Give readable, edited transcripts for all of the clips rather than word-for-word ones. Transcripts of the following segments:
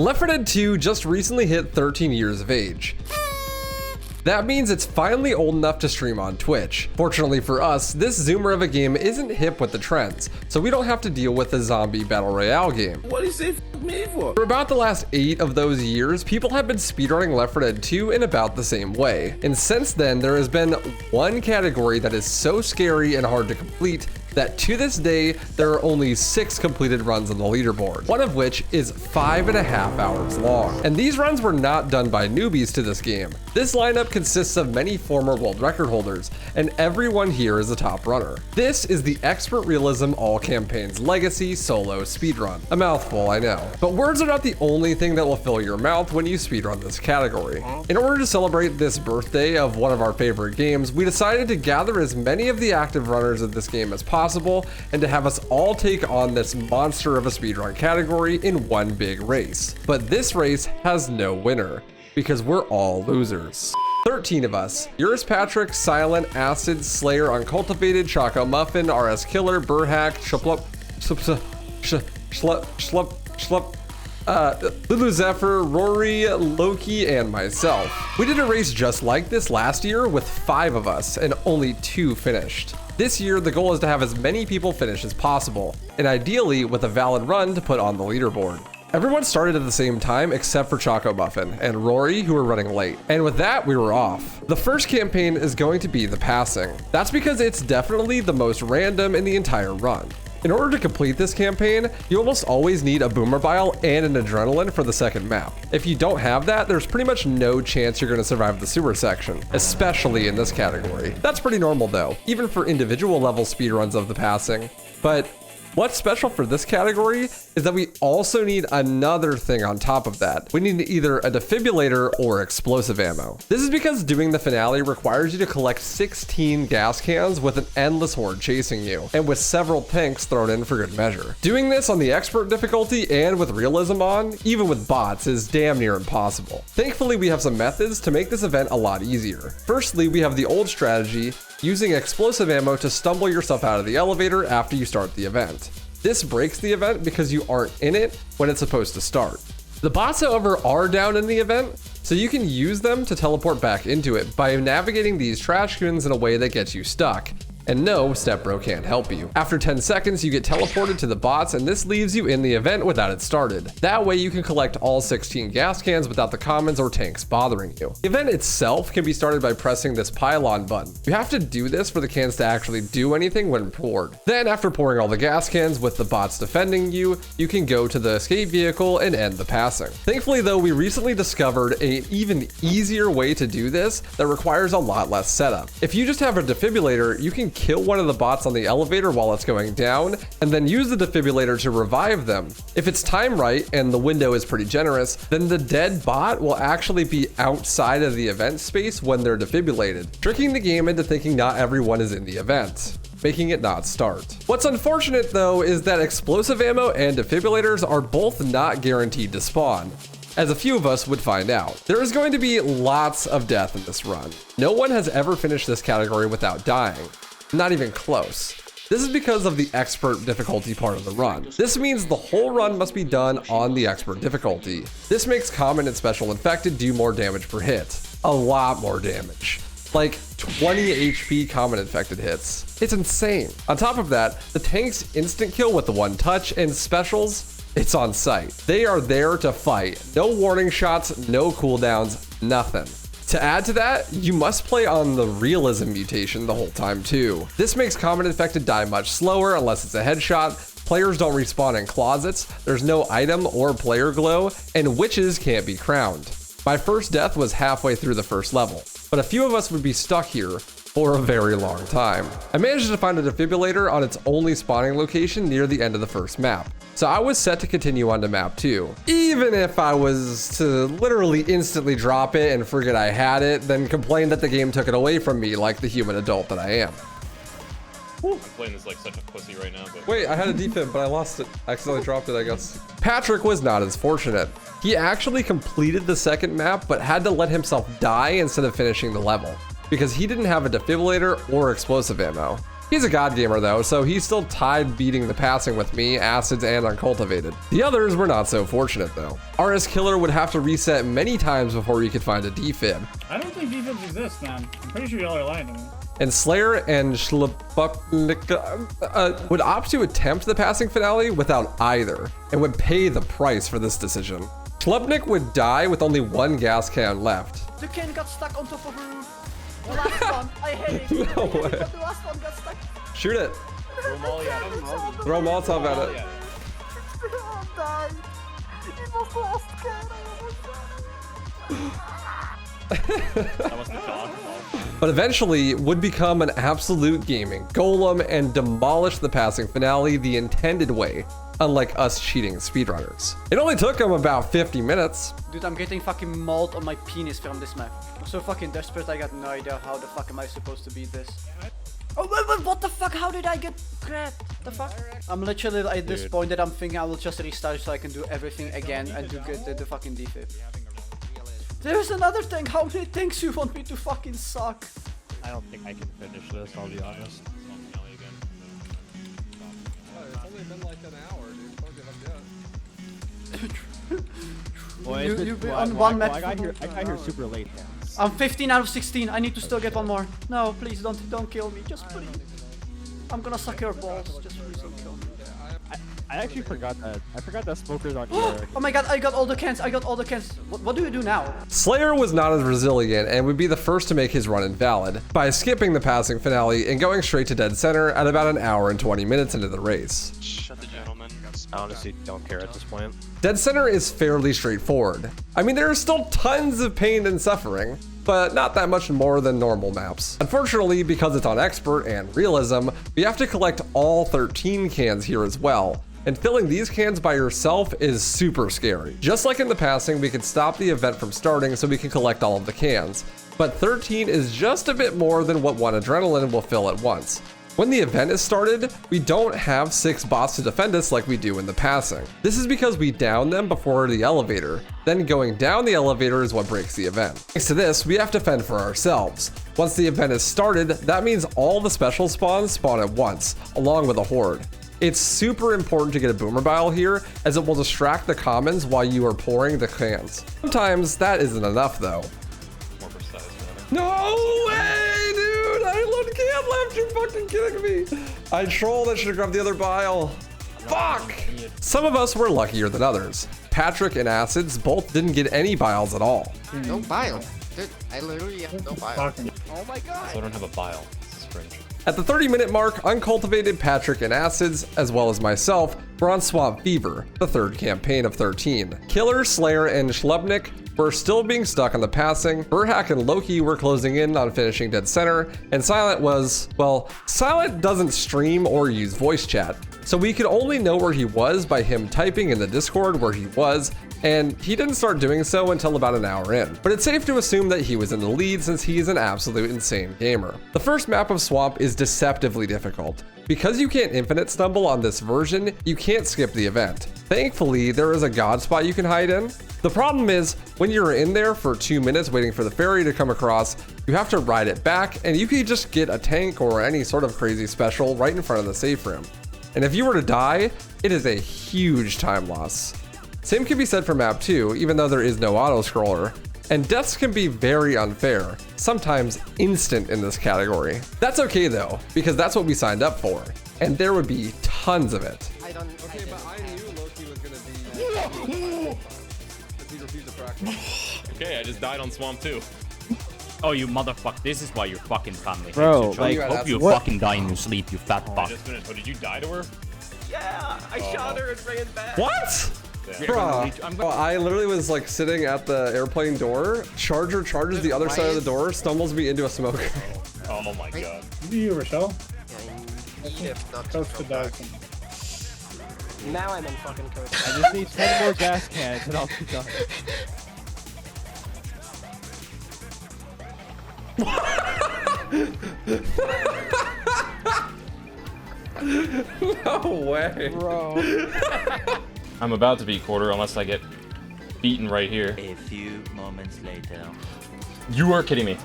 Left 4 Dead 2 just recently hit 13 years of age. That means it's finally old enough to stream on Twitch. Fortunately for us, this zoomer of a game isn't hip with the trends, so we don't have to deal with a zombie battle royale game. What is it me for? For about the last 8 of those years, people have been speedrunning Left 4 Dead 2 in about the same way. And since then, there has been one category that is so scary and hard to complete that to this day, there are only 6 completed runs on the leaderboard, one of which is 5.5 hours long. And these runs were not done by newbies to this game. This lineup consists of many former world record holders, and everyone here is a top runner. This is the Expert Realism All Campaigns Legacy Solo Speedrun. A mouthful, I know. But words are not the only thing that will fill your mouth when you speedrun this category. In order to celebrate this birthday of one of our favorite games, we decided to gather as many of the active runners of this game as possible and to have us all take on this monster of a speedrun category in one big race. But this race has no winner, because we're all losers. 13 of us. Yours Patrick, Silent, Acid, Slayer, Uncultivated, Choco Muffin, RS Killer, Burhack, Lulu Zephyr, Rory, Loki, and myself. We did a race just like this last year with 5 of us, and only 2 finished. This year, the goal is to have as many people finish as possible, and ideally with a valid run to put on the leaderboard. Everyone started at the same time except for Choco Muffin and Rory, who were running late. And with that, we were off. The first campaign is going to be the passing. That's because it's definitely the most random in the entire run. In order to complete this campaign, you almost always need a boomer bile and an adrenaline for the second map. If you don't have that, there's pretty much no chance you're going to survive the sewer section, especially in this category. That's pretty normal though, even for individual level speedruns of the passing. But what's special for this category is that we also need another thing on top of that. We need either a defibrillator or explosive ammo. This is because doing the finale requires you to collect 16 gas cans with an endless horde chasing you, and with several tanks thrown in for good measure. Doing this on the expert difficulty and with realism on, even with bots, is damn near impossible. Thankfully, we have some methods to make this event a lot easier. Firstly, we have the old strategy, using explosive ammo to stumble yourself out of the elevator after you start the event. This breaks the event because you aren't in it when it's supposed to start. The bots, however, are down in the event, so you can use them to teleport back into it by navigating these trash cans in a way that gets you stuck. And no, Stepbro can't help you. After 10 seconds, you get teleported to the bots, and this leaves you in the event without it started. That way you can collect all 16 gas cans without the commons or tanks bothering you. The event itself can be started by pressing this pylon button. You have to do this for the cans to actually do anything when poured. Then after pouring all the gas cans with the bots defending you, you can go to the escape vehicle and end the passing. Thankfully though, we recently discovered an even easier way to do this that requires a lot less setup. If you just have a defibrillator, you can kill one of the bots on the elevator while it's going down, and then use the defibrillator to revive them. If it's timed right and the window is pretty generous, then the dead bot will actually be outside of the event space when they're defibrillated, tricking the game into thinking not everyone is in the event, making it not start. What's unfortunate though is that explosive ammo and defibrillators are both not guaranteed to spawn, as a few of us would find out. There is going to be lots of death in this run. No one has ever finished this category without dying. Not even close. This is because of the expert difficulty part of the run. This means the whole run must be done on the expert difficulty. This makes common and special infected do more damage per hit. A lot more damage. Like 20 HP common infected hits. It's insane. On top of that, the tanks instant kill with the one touch, and specials, it's on site. They are there to fight. No warning shots, no cooldowns, nothing. To add to that, you must play on the realism mutation the whole time too. This makes common infected die much slower unless it's a headshot, players don't respawn in closets, there's no item or player glow, and witches can't be crowned. My first death was halfway through the first level, but a few of us would be stuck here for a very long time. I managed to find a defibrillator on its only spawning location near the end of the first map, so I was set to continue on to map 2. Even if I was to literally instantly drop it and forget I had it, then complain that the game took it away from me like the human adult that I am. I'm playing this like such a pussy right now, but... Wait, I had a defib, but I lost it. I accidentally dropped it, I guess. Patrick was not as fortunate. He actually completed the second map, but had to let himself die instead of finishing the level, because he didn't have a defibrillator or explosive ammo. He's a god gamer though, so he's still tied beating the passing with me, acids, and uncultivated. The others were not so fortunate though. RS Killer would have to reset many times before he could find a defib. I don't think defibs exist, man. I'm pretty sure y'all are lying to me. And Slayer and Schlupnik would opt to attempt the passing finale without either, and would pay the price for this decision. Schlupnik would die with only one gas can left. The can got stuck on top of the roof. The last one, I hate it. No way. But the last one got stuck. Shoot it. Throw Molly at him. Throw Molotov at it. I died. It was the last can. That was the dog. But eventually would become an absolute gaming golem and demolish the passing finale the intended way, unlike us cheating speedrunners. It only took him about 50 minutes. Dude, I'm getting fucking mauled on my penis from this map. I'm so fucking desperate, I got no idea how the fuck am I supposed to beat this. Oh, wait, what the fuck? How did I get grabbed? The fuck? I'm literally at this point that I'm thinking I will just restart so I can do everything again and do the fucking defib. There's another thing. How many things you want me to fucking suck? I don't think I can finish this, I'll be honest. It's only been like an hour, dude. Don't give up yet. Boy, You've been on one match. I got here super late. I'm 15 out of 16. I need to still get one more. No, please don't kill me. Just please. I'm gonna suck your balls. Just please don't kill me. I actually forgot that. I forgot that smokers on here. Oh my god, I got all the cans. I got all the cans. What do you do now? Slayer was not as resilient and would be the first to make his run invalid by skipping the passing finale and going straight to dead center at about an hour and 20 minutes into the race. Shut the gentleman. I honestly don't care at this point. Dead center is fairly straightforward. I mean, there are still tons of pain and suffering, but not that much more than normal maps. Unfortunately, because it's on expert and realism, we have to collect all 13 cans here as well. And filling these cans by yourself is super scary. Just like in the passing, we can stop the event from starting so we can collect all of the cans. But 13 is just a bit more than what one adrenaline will fill at once. When the event is started, we don't have 6 bots to defend us like we do in the passing. This is because we down them before the elevator. Then going down the elevator is what breaks the event. Thanks to this, we have to fend for ourselves. Once the event is started, that means all the special spawns spawn at once, along with a horde. It's super important to get a boomer bile here, as it will distract the commons while you are pouring the cans. Sometimes that isn't enough though. More precise, rather. No way, dude! I can't left, you're fucking kidding me. I trolled, I should have grabbed the other bile. Fuck! Some of us were luckier than others. Patrick and Acids both didn't get any biles at all. No bile. Dude, I literally have no bile. Oh my god! So I don't have a bile. This is cringe. At the 30-minute mark, uncultivated Patrick and Acids, as well as myself, were on Swamp Fever, the third campaign of 13. Killer, Slayer, and Schlupnik were still being stuck on the passing, Burhack and Loki were closing in on finishing dead center, and Silent was, well, Silent doesn't stream or use voice chat, so we could only know where he was by him typing in the Discord where he was, and he didn't start doing so until about an hour in. But it's safe to assume that he was in the lead since he is an absolute insane gamer. The first map of Swamp is deceptively difficult. Because you can't infinite stumble on this version, you can't skip the event. Thankfully, there is a god spot you can hide in. The problem is, when you're in there for 2 minutes waiting for the ferry to come across, you have to ride it back, and you can just get a tank or any sort of crazy special right in front of the safe room. And if you were to die, it is a huge time loss. Same can be said for map 2, even though there is no auto-scroller. And deaths can be very unfair, sometimes instant in this category. That's okay though, because that's what we signed up for, and there would be tons of it. I don't. Okay, but I knew Loki was gonna be because he refused to practice. Okay, I just died on Swamp 2. Oh, you motherfucker. This is why you're fucking family. Bro, hates. like, hope you what? fucking die in your sleep, you fat I fuck. just finished. Oh, did you die to her? Yeah, I shot her and ran back. What? Yeah. Bruh, I literally was like sitting at the airplane door, Charger charges the other side of the door, stumbles me into a smoker. Oh my god. You, Rochelle? If not Coast to die. Now I'm in fucking code. I just need 10 more gas cans and I'll be done. No way. Bro. I'm about to beat quarter unless I get beaten right here. A few moments later. You are kidding me.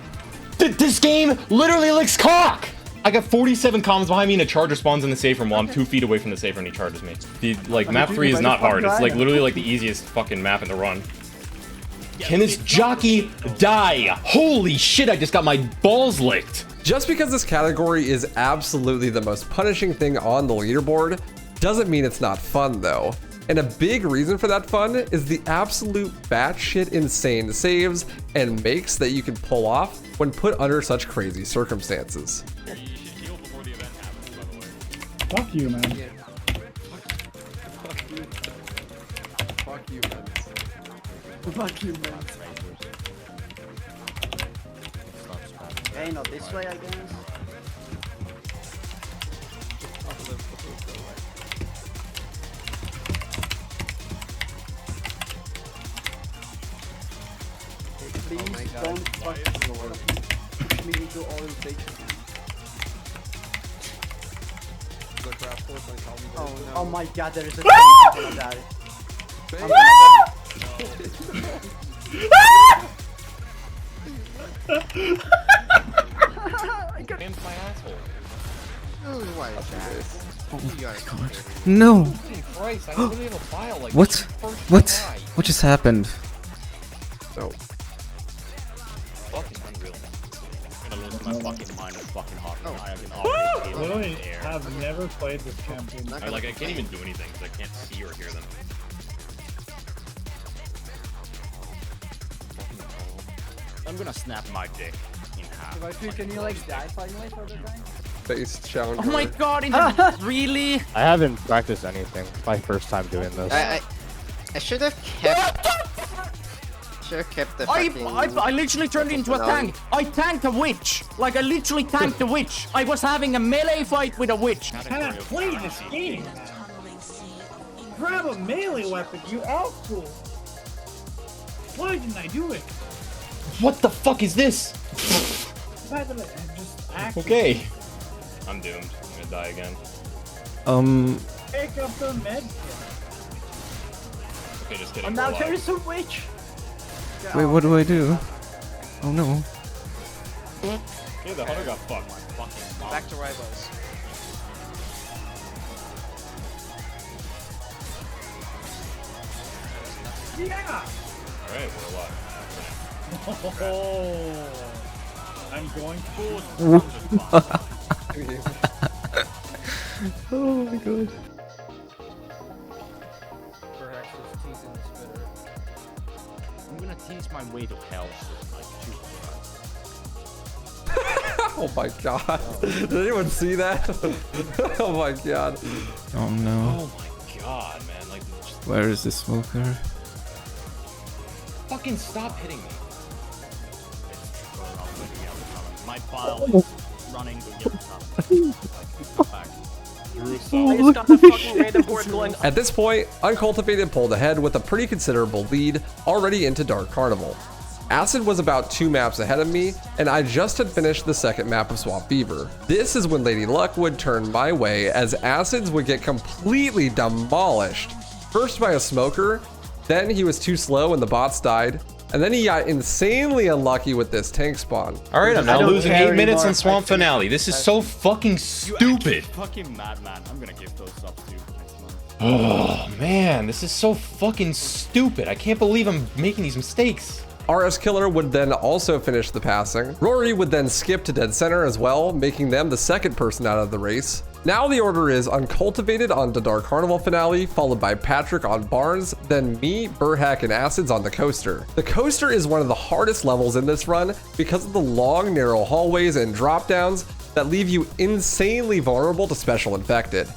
This game literally licks cock! I got 47 comms behind me and a charger spawns in the safe room while I'm 2 feet away from the safe room and he charges me. The, like, map 3 is not hard. It's like literally like the easiest fucking map in the run. Can this jockey die? Holy shit, I just got my balls licked. Just because this category is absolutely the most punishing thing on the leaderboard doesn't mean it's not fun though. And a big reason for that fun is the absolute batshit insane saves and makes that you can pull off when put under such crazy circumstances. Fuck you, man. Fuck you, man. Fuck you, man. Okay, not this way, I guess. Please don't fuck me into orientation. Oh, no. Oh my god, there is a tank. I'm gonna die. I'm gonna die. My asshole. Why is that? Oh my god. No. Christ, I literally have a file like What? What just happened? So, fucking unreal. I'm gonna lose my fucking mind with fucking hot. I can Literally, already air. I've never played this campaign. I can't even do anything because I can't see or hear them. I'm gonna snap my dick in half. Can you like die finally for the guy? face challenge. Oh my god, really? I haven't practiced anything. It's my first time doing this. I should have kept. Should have kept the fucking. I literally turned into a tank. I tanked a witch. Like I literally tanked a witch. I was having a melee fight with a witch. Cannot play this game. Grab a melee weapon, you asshole. Why didn't I do it? What the fuck is this? Why did I just act? Okay. I'm doomed. I'm gonna die again. Pick up the med kit. Okay, just kidding. And now we're there alive. is a witch. Wait, what do I do? Oh no. Yeah, the hunter got fucked. Back to rivals. Yeah! Alright, we're alive. Oh, I'm going forward. Oh my god. I'm gonna tease my way to hell. Oh my god. Did anyone see that? Oh my god. Oh no. Oh my god, man. Like, just Where is the smoker? fucking stop hitting me. My file is running to get back. I just got the fucking random board going. At this point, Uncultivated pulled ahead with a pretty considerable lead already into Dark Carnival. Acid was about 2 maps ahead of me, and I just had finished the second map of Swamp Fever. This is when Lady Luck would turn my way as Acids would get completely demolished. First by a smoker, then he was too slow and the bots died, and then he got insanely unlucky with this tank spawn. Alright, I'm now don't losing care 8 minutes anymore. in Swamp Finale. This is so fucking stupid. Fucking madman. I'm gonna give those up to next month. Oh man, this is so fucking stupid. I can't believe I'm making these mistakes. RS Killer would then also finish the passing. Rory would then skip to dead center as well, making them the second person out of the race. Now the order is Uncultivated on the Dark Carnival finale, followed by Patrick on Barnes, then me, Burhack, and Acids on the Coaster. The Coaster is one of the hardest levels in this run because of the long, narrow hallways and drop downs that leave you insanely vulnerable to special infected.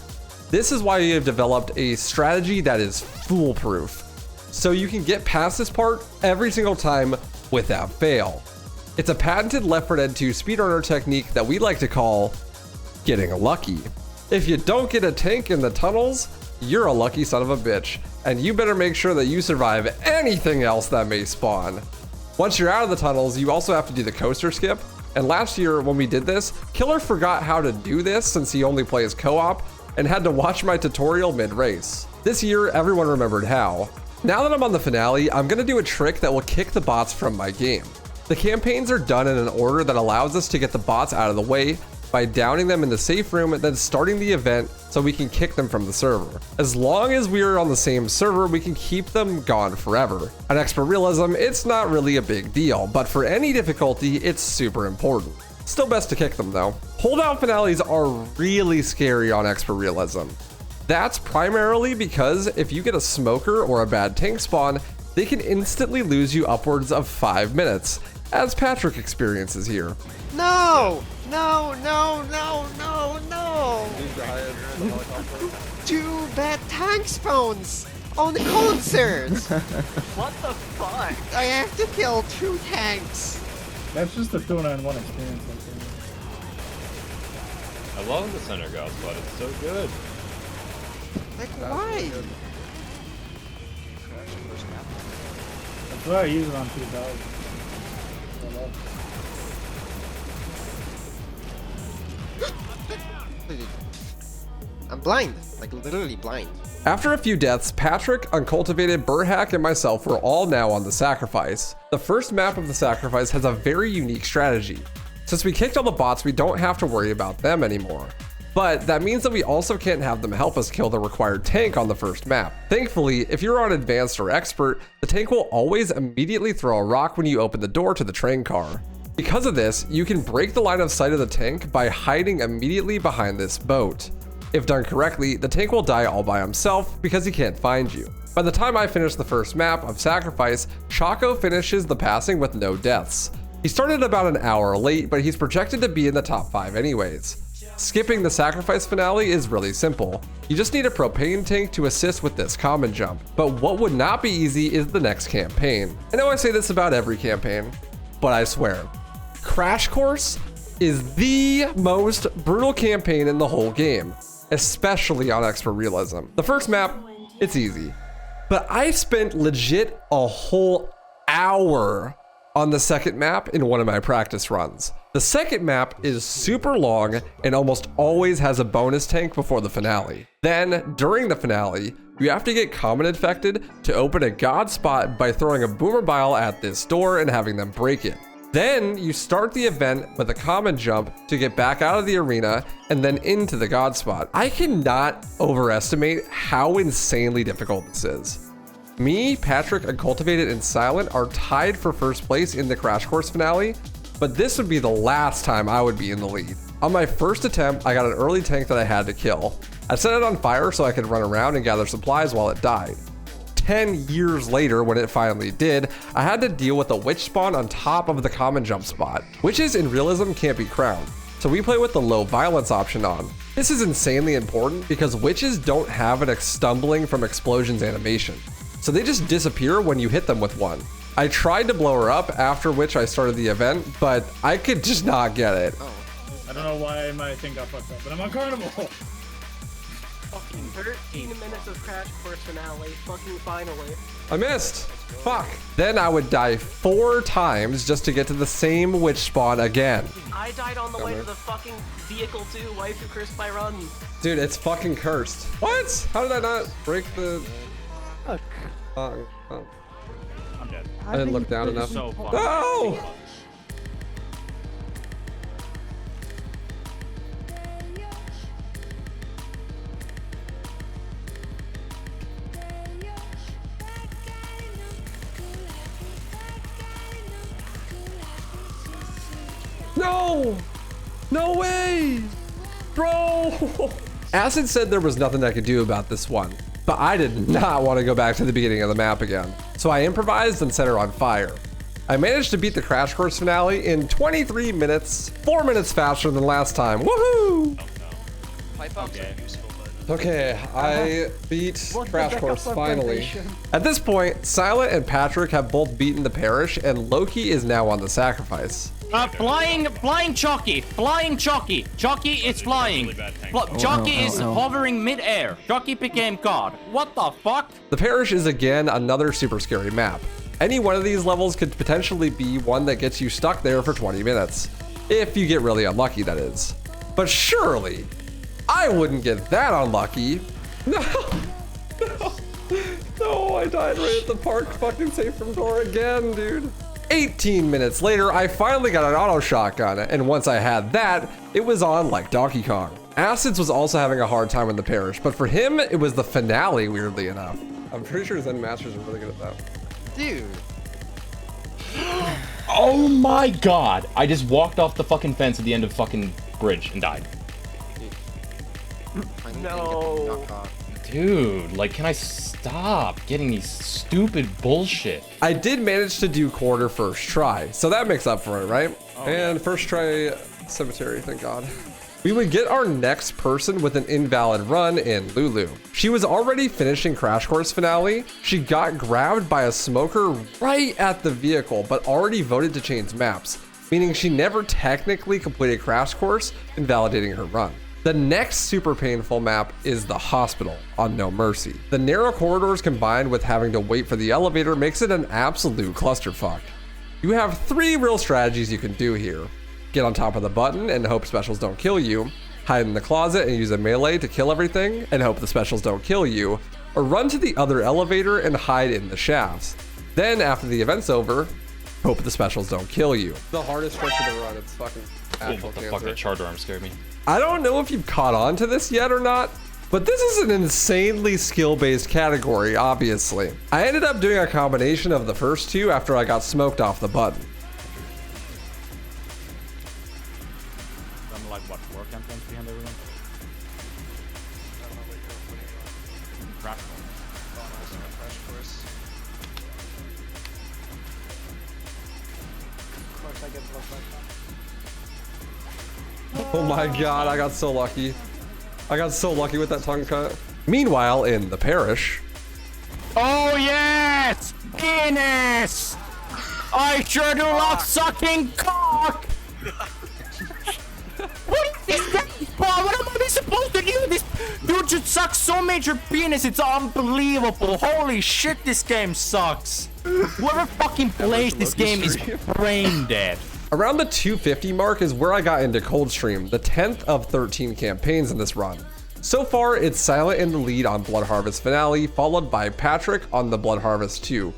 This is why we have developed a strategy that is foolproof, so you can get past this part every single time without fail. It's a patented Left 4 Dead 2 speedrunner technique that we like to call getting lucky. If you don't get a tank in the tunnels, you're a lucky son of a bitch, and you better make sure that you survive anything else that may spawn. Once you're out of the tunnels, you also have to do the coaster skip, and last year when we did this, Killer forgot how to do this since he only plays co-op and had to watch my tutorial mid-race. This year, everyone remembered how. Now that I'm on the finale, I'm gonna do a trick that will kick the bots from my game. The campaigns are done in an order that allows us to get the bots out of the way by downing them in the safe room and then starting the event so we can kick them from the server. As long as we are on the same server, we can keep them gone forever. On Expert Realism, it's not really a big deal, but for any difficulty, it's super important. Still best to kick them though. Holdout finales are really scary on Expert Realism. That's primarily because if you get a smoker or a bad tank spawn, they can instantly lose you upwards of 5 minutes, as Patrick experiences here. No! No, no, no, no, no! 2 bad tank spawns on the concert! What the fuck? I have to kill 2 tanks! That's just a 2-9-1 experience. I love the center ghost, but it's so good. Like, why? That's why I use it on 2 dogs. I'm blind, like literally blind. After a few deaths, Patrick, Uncultivated, Burhack, and myself were all now on the Sacrifice. The first map of the Sacrifice has a very unique strategy. Since we kicked all the bots, we don't have to worry about them anymore. But that means that we also can't have them help us kill the required tank on the first map. Thankfully, if you're on Advanced or Expert, the tank will always immediately throw a rock when you open the door to the train car. Because of this, you can break the line of sight of the tank by hiding immediately behind this boat. If done correctly, the tank will die all by himself because he can't find you. By the time I finish the first map of Sacrifice, Choco finishes the passing with no deaths. He started about an hour late, but he's projected to be in the top 5 anyways. Skipping the Sacrifice finale is really simple. You just need a propane tank to assist with this common jump. But what would not be easy is the next campaign. I know I say this about every campaign, but I swear, Crash Course is the most brutal campaign in the whole game, especially on Expert Realism. The first map, it's easy, but I spent legit a whole hour on the second map in one of my practice runs. The second map is super long and almost always has a bonus tank before the finale. Then, during the finale, you have to get common infected to open a god spot by throwing a boomer bile at this door and having them break it. Then you start the event with a common jump to get back out of the arena and then into the god spot. I cannot overestimate how insanely difficult this is. Me, Patrick, Uncultivated, and Silent are tied for first place in the Crash Course finale, but this would be the last time I would be in the lead. On my first attempt, I got an early tank that I had to kill. I set it on fire so I could run around and gather supplies while it died. 10 years later, when it finally did, I had to deal with a witch spawn on top of the common jump spot. Witches in Realism can't be crowned, so we play with the low violence option on. This is insanely important because witches don't have an stumbling from explosions animation, so they just disappear when you hit them with one. I tried to blow her up, after which I started the event, but I could just not get it. I don't know why my thing got fucked up, but I'm on Carnival. Fucking 13 minutes of Crash Course finale, fucking finally. I missed. Fuck. Then I would die 4 times just to get to the same witch spawn again. I died on the way to the fucking vehicle too. Waifu cursed by run. Dude, it's fucking cursed. What? How did I not break the... Fuck. Oh. I'm dead. I didn't look down enough. So far. No! No! No way! Bro! Acid said there was nothing I could do about this one, but I did not want to go back to the beginning of the map again. So I improvised and set her on fire. I managed to beat the Crash Course finale in 23 minutes, 4 minutes faster than last time. Woohoo! Okay, I beat Crash Course finally. At this point, Silent and Patrick have both beaten the Parish, and Loki is now on the Sacrifice. Flying Chucky, Chucky is flying. Chucky is hovering mid-air. Chucky became God. What the fuck? The Parish is again another super scary map. Any one of these levels could potentially be one that gets you stuck there for 20 minutes. If you get really unlucky, that is. But surely, I wouldn't get that unlucky. No, no, I died right at the park fucking safe room door again, dude. 18 minutes later, I finally got an auto shotgun, and once I had that, it was on like Donkey Kong. Acids was also having a hard time in the parish, but for him, it was the finale, weirdly enough. I'm pretty sure Zen Masters are really good at that. Dude. Oh my god! I just walked off the fucking fence at the end of fucking bridge and died. No. Dude, like, can I stop getting these stupid bullshit? I did manage to do quarter first try, so that makes up for it, right? And first try cemetery, thank God. We would get our next person with an invalid run in Lulu. She was already finishing Crash Course finale. She got grabbed by a smoker right at the vehicle, but already voted to change maps, meaning she never technically completed Crash Course, invalidating her run. The next super painful map is the hospital on No Mercy. The narrow corridors combined with having to wait for the elevator makes it an absolute clusterfuck. You have 3 real strategies you can do here. Get on top of the button and hope specials don't kill you, hide in the closet and use a melee to kill everything and hope the specials don't kill you, or run to the other elevator and hide in the shafts. Then after the event's over, hope the specials don't kill you. The hardest stretch of the run, it's fucking actual What the fuck, that charger arm scared me. I don't know if you've caught on to this yet or not, but this is an insanely skill-based category, obviously. I ended up doing a combination of the first 2 after I got smoked off the button. Some like what work entrance behind everyone? Crash Oh my god, I got so lucky. I got so lucky with that tongue cut. Meanwhile, in the parish. Oh yes! Guinness! I sure do love sucking cock! What is this game? What am I supposed to do? This dude just sucks so major penis, it's unbelievable. Holy shit, this game sucks. Whoever fucking plays this game is brain dead. Around the 250 mark is where I got into Coldstream, the 10th of 13 campaigns in this run. So far, it's Silent in the lead on Blood Harvest finale, followed by Patrick on the Blood Harvest 2.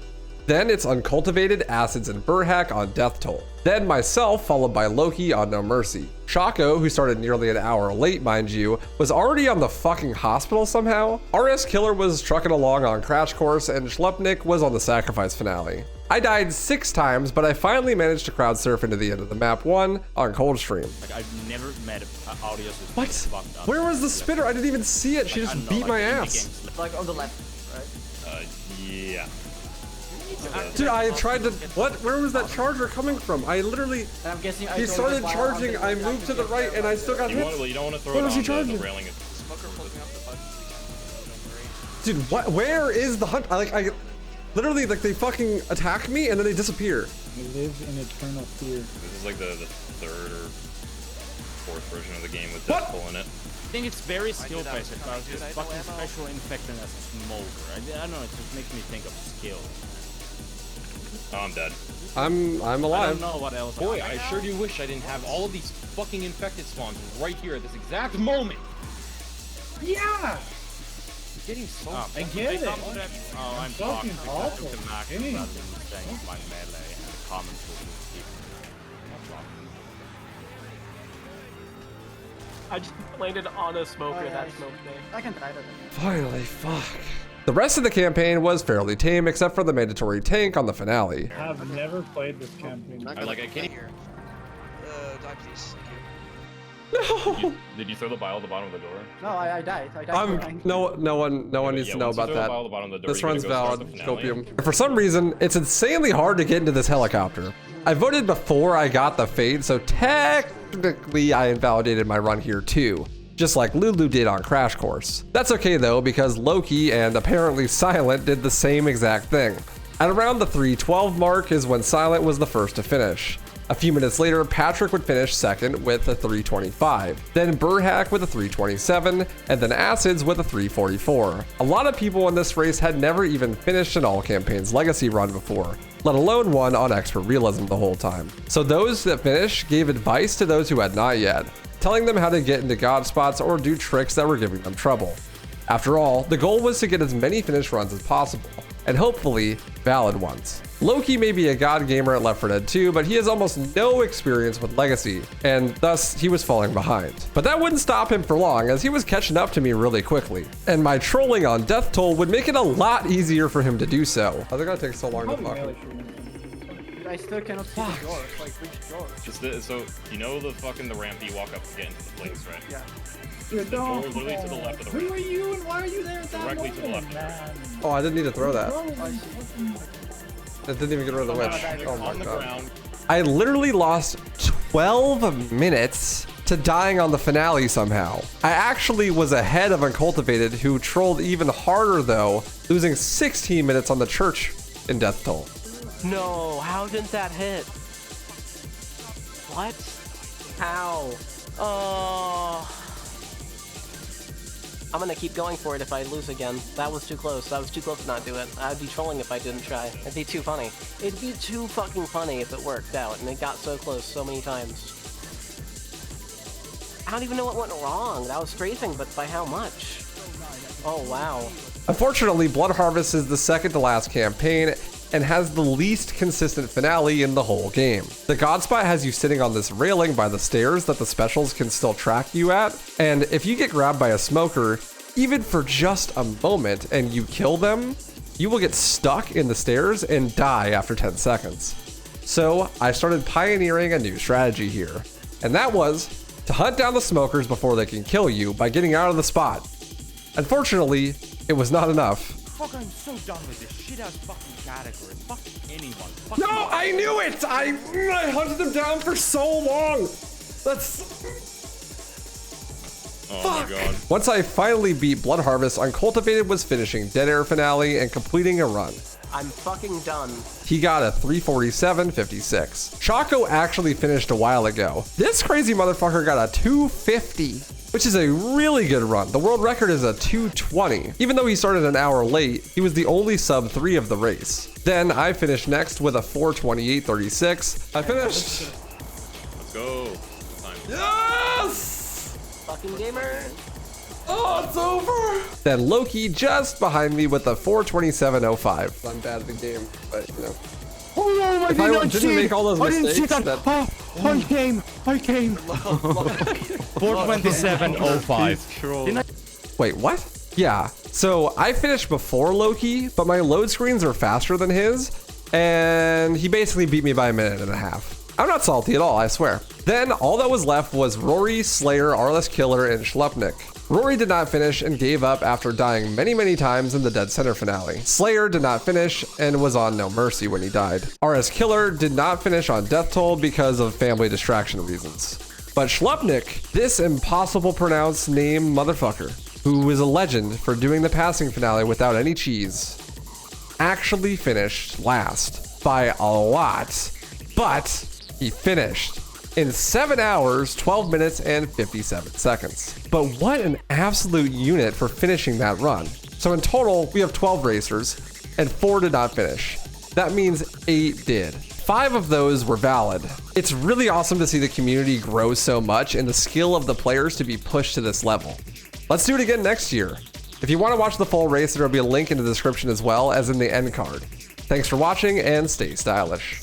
Then it's Uncultivated, Acids, and Burhack on Death Toll. Then myself, followed by Loki on No Mercy. Shaco, who started nearly an hour late, mind you, was already on the fucking hospital somehow. RS Killer was trucking along on Crash Course, and Schlepnik was on the Sacrifice finale. I died 6 times, but I finally managed to crowd surf into the end of the map 1 on Coldstream. Like, I've never met audios who's What? fucked up. Where was the spitter? I didn't even see it. She just beat my ass. Like on the left, right? Yeah. Dude, I tried to. What? Where was that charger coming from? I literally. And I'm guessing He started charging. I moved to the right, and I still got hit. You don't want to throw What it was he on charging? the railing. Dude, what? Where is the hunt? I literally, like, they fucking attack me and then they disappear. You live in eternal fear. This is like the 3rd or 4th version of the game with Death Toll in it. I think it's very skill based about this fucking special infection as a smoker. I don't know, it just makes me think of skill. Oh, I'm dead. I'm I alive. don't know what else. Boy, I sure do wish I didn't have all of these fucking infected spawns right here at this exact moment. Yeah! Getting so I get it. Oh, I'm fucking toxic. awful. I took the max Dang. rather than staying with my melee and the comments will just keep. I just landed on a smoker that smoke day. I can try that. Finally, fuck. The rest of the campaign was fairly tame, except for the mandatory tank on the finale. I've never played this campaign. I can't hear. Die please. No. Did you throw the bile at the bottom of the door? No, I died. I died. No one needs to know about that. This run's valid. Copium. For some reason, it's insanely hard to get into this helicopter. I voted before I got the fade, so technically I invalidated my run here too, just like Lulu did on Crash Course. That's okay though, because Loki and apparently Silent did the same exact thing. At around the 312 mark is when Silent was the first to finish. A few minutes later, Patrick would finish second with a 325, then Burhack with a 327, and then Acids with a 344. A lot of people in this race had never even finished an All Campaigns Legacy run before, let alone one on Expert Realism the whole time. So those that finished gave advice to those who had not yet, telling them how to get into God spots or do tricks that were giving them trouble. After all, the goal was to get as many finished runs as possible, and hopefully valid ones. Loki may be a god gamer at Left 4 Dead 2, but he has almost no experience with Legacy, and thus he was falling behind. But that wouldn't stop him for long, as he was catching up to me really quickly. And my trolling on Death Toll would make it a lot easier for him to do so. How's it gonna take so long to fuck him? I still cannot see the doors, like which doors? Just so you know the ramp you walk up to get into the place, right? Yeah. Dude, The door literally to the left of the Who ramp. are you and why are you there at that Directly to the moment, left. man? Oh, I didn't need to throw that. Oh, That didn't even get rid of the witch. Oh my On the god. ground. I literally lost 12 minutes to dying on the finale somehow. I actually was ahead of Uncultivated, who trolled even harder though, losing 16 minutes on the church in Death Toll. No, how didn't that hit? What? How? Oh. I'm gonna keep going for it if I lose again. That was too close. That was too close to not do it. I'd be trolling if I didn't try. It'd be too funny. It'd be too fucking funny if it worked out, and it got so close so many times. I don't even know what went wrong. That was strafing, but by how much? Oh, wow. Unfortunately, Blood Harvest is the second to last campaign and has the least consistent finale in the whole game. The God Spot has you sitting on this railing by the stairs that the specials can still track you at, and if you get grabbed by a smoker, even for just a moment, and you kill them, you will get stuck in the stairs and die after 10 seconds. So I started pioneering a new strategy here, and that was to hunt down the smokers before they can kill you by getting out of the spot. Unfortunately, it was not enough. Fuck, I'm so done with this shit-ass fucking category. Fuck anyone. Fuck No, I knew it! I hunted them down for so long! That's... Oh Fuck. my god. Once I finally beat Blood Harvest, Uncultivated was finishing Dead Air finale and completing a run. I'm fucking done. He got a 347.56. Choco actually finished a while ago. This crazy motherfucker got a 250, which is a really good run. The world record is a 220. Even though he started an hour late, he was the only sub 3 of the race. Then I finished next with a 428.36. I finished. Let's go. Time. Yes! Fucking gamer. Oh, it's over. Then Loki just behind me with a 427.05. I'm bad at the game, but you know. Oh no, I If I didn't make all those mistakes, that... Oh, I came. 427.05. Wait, what? Yeah, so I finished before Loki, but my load screens are faster than his, and he basically beat me by a minute and a half. I'm not salty at all, I swear. Then all that was left was Rory, Slayer, RLS Killer, and Schleppnik. Rory did not finish and gave up after dying many times in the Dead Center finale. Slayer did not finish and was on No Mercy when he died. RS Killer did not finish on Death Toll because of family distraction reasons. But Schleppnik, this impossible pronounced name motherfucker, who is a legend for doing the passing finale without any cheese, actually finished last by a lot, but he finished in 7 hours, 12 minutes, and 57 seconds. But what an absolute unit for finishing that run. So in total, we have 12 racers, and 4 did not finish. That means 8 did. 5 of those were valid. It's really awesome to see the community grow so much and the skill of the players to be pushed to this level. Let's do it again next year. If you want to watch the full race, there will be a link in the description as well as in the end card. Thanks for watching and stay stylish.